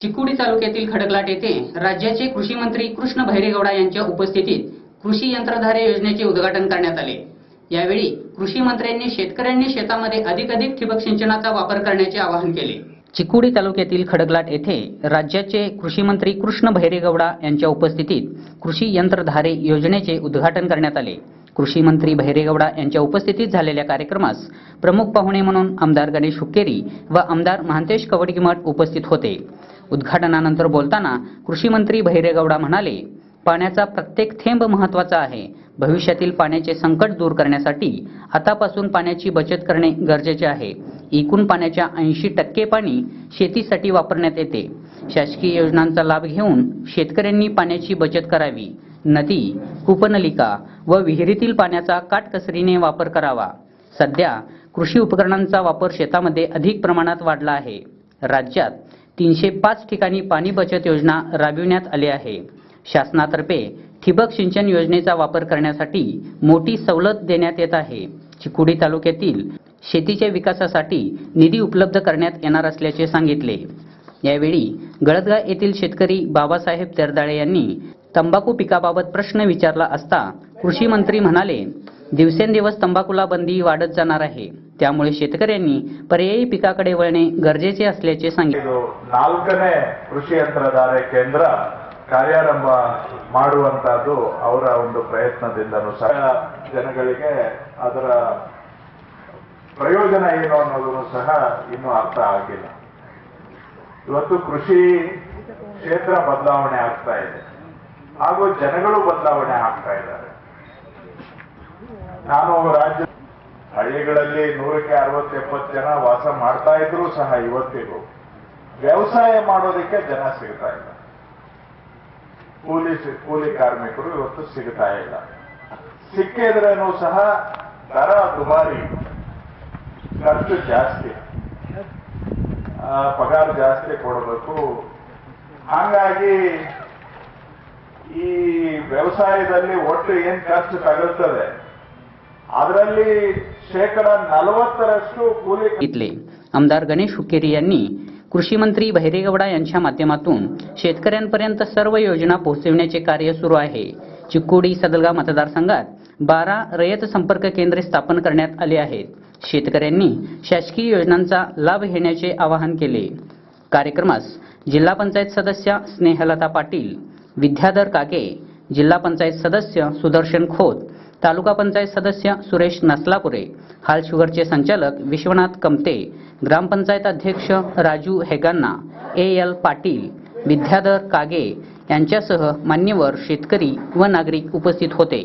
चिकोडी तालुक्यातील खडकलाट येथे राज्याचे कृषी मंत्री कृष्ण भैरेगौडा यांच्या उपस्थितीत कृषी यंत्रधारे योजनेचे उद्घाटन करण्यात आले। यावेळी कृषी मंत्र्यांनी शेतकऱ्यांनी शेतामध्ये अधिकाधिक ठिबक सिंचनाचा वापर करण्याचे आवाहन केले। चिकोडी तालुक्यातील खडकलाट येथे राज्याचे कृषी मंत्री कृष्ण भैरेगौडा यांच्या उपस्थितीत कृषी यंत्रधारे योजनेचे उद्घाटन करण्यात आले। कृषी मंत्री भैरेगौडा यांच्या उपस्थितीत झालेल्या कार्यक्रमास प्रमुख पाहुणे म्हणून आमदार गणेश हुक्केरी व आमदार महांतेश कवडकीमठ उपस्थित होते। उद्घाटनानंतर बोलताना कृषी मंत्री भैरेगौडा म्हणाले, पाण्याचा प्रत्येक थेंब महत्त्वाचा आहे। भविष्यातील पाण्याचे संकट दूर करण्यासाठी आतापासून पाण्याची बचत करणे गरजेचे आहे। एकूण पाण्याच्या 80% पाणी शेतीसाठी वापरण्यात येते। शासकीय योजनांचा लाभ घेऊन शेतकऱ्यांनी पाण्याची बचत करावी। नदी, कूपनलिका व विहिरीतील पाण्याचा काटकसरीने वापर करावा। सध्या कृषी उपकरणांचा वापर शेतामध्ये अधिक प्रमाणात वाढला आहे। राज्यात 305 ठिकाणी पाणी बचत योजना राबविण्यात आली आहे। शासनातर्फे ठिबक सिंचन योजनेचा वापर करण्यासाठी मोठी सवलत देण्यात येत आहे। चिकोडी तालुक्यातील शेतीच्या विकासासाठी निधी उपलब्ध करण्यात येणार असल्याचे सांगितले। यावेळी गळदगा येथील शेतकरी बाबासाहेब तेरदाळे यांनी तंबाखू पिकाबाबत प्रश्न विचारला असता कृषी मंत्री म्हणाले, दिवसेंदिवस तंबाखूला बंदी वाढत जाणार आहे। त्यामुळे शेतकऱ्यांनी पर्यायी पिकाकडे वळणे गरजेचे असल्याचे सांगितले। 4ನೇ ಕೃಷಿ ಯಂತ್ರಧಾರೆ ಕೇಂದ್ರ ಕಾರ್ಯಾರಂಭ ಮಾಡುವಂತದ್ದು ಅವರ ಒಂದು ಪ್ರಯತ್ನದಿಂದನೂ ಸಹ ಜನಗಳಿಗೆ ಅದರ ಪ್ರಯೋಜನ ಏನು ಅನ್ನೋದನ್ನು ಸಹ ಇನ್ನೂ ಅರ್ಥ ಆಗಿಲ್ಲ। ಇವತ್ತು ಕೃಷಿ ಕ್ಷೇತ್ರ ಬದಲಾವಣೆ ಆಗ್ತಾ ಇದೆ ಹಾಗೂ ಜನಗಳು ಬದಲಾವಣೆ ಆಗ್ತಾ ಇದ್ದಾರೆ। ನಾನು ರಾಜ್ಯ ಹಳ್ಳಿಗಳಲ್ಲಿ 100ಕ್ಕೆ 60-70 ಜನ ವಾಸ ಮಾಡ್ತಾ ಇದ್ರು ಸಹ ಇವತ್ತಿಗೂ ವ್ಯವಸಾಯ ಮಾಡೋದಕ್ಕೆ ಜನ ಸಿಗ್ತಾ ಇಲ್ಲ। ಕೂಲಿ ಕಾರ್ಮಿಕರು ಇವತ್ತು ಸಿಗ್ತಾ ಇಲ್ಲ। ಸಿಕ್ಕಿದ್ರೂ ಸಹ ದರ ದುಬಾರಿ, ಖರ್ಚು ಜಾಸ್ತಿ, ಪಗಾರ ಜಾಸ್ತಿ ಕೊಡಬೇಕು। ಹಾಗಾಗಿ ಈ ವ್ಯವಸಾಯದಲ್ಲಿ ಒಟ್ಟು ಏನ್ ಖರ್ಚು ತಗುಲ್ತದೆ ಅದರಲ್ಲಿ 40% ಕೂಲಿ। आमदार गणेश हुक्केरी यांनी कृषी मंत्री भैरेगौडा यांच्या माध्यमातून शेतकऱ्यांपर्यंत सर्व योजना पोहोचविण्याचे कार्य सुरू आहे। चिकोडी सदलगा मतदारसंघात 12 रयत संपर्क केंद्रे स्थापन करण्यात आली आहेत। शेतकऱ्यांनी शासकीय योजनांचा लाभ घेण्याचे आवाहन केले। कार्यक्रमास जिल्हा पंचायत सदस्य स्नेहलता पाटील, विद्याधर कागे, जिल्हा पंचायत सदस्य सुदर्शन खोत, तालुका पंचायत सदस्य सुरेश नसलापुरे, हाल शुगरचे संचालक विश्वनाथ कमते, ग्रामपंचायत अध्यक्ष राजू हेगांना, AL पाटील, विद्याधर कागे यांच्यासह मान्यवर शेतकरी व नागरिक उपस्थित होते।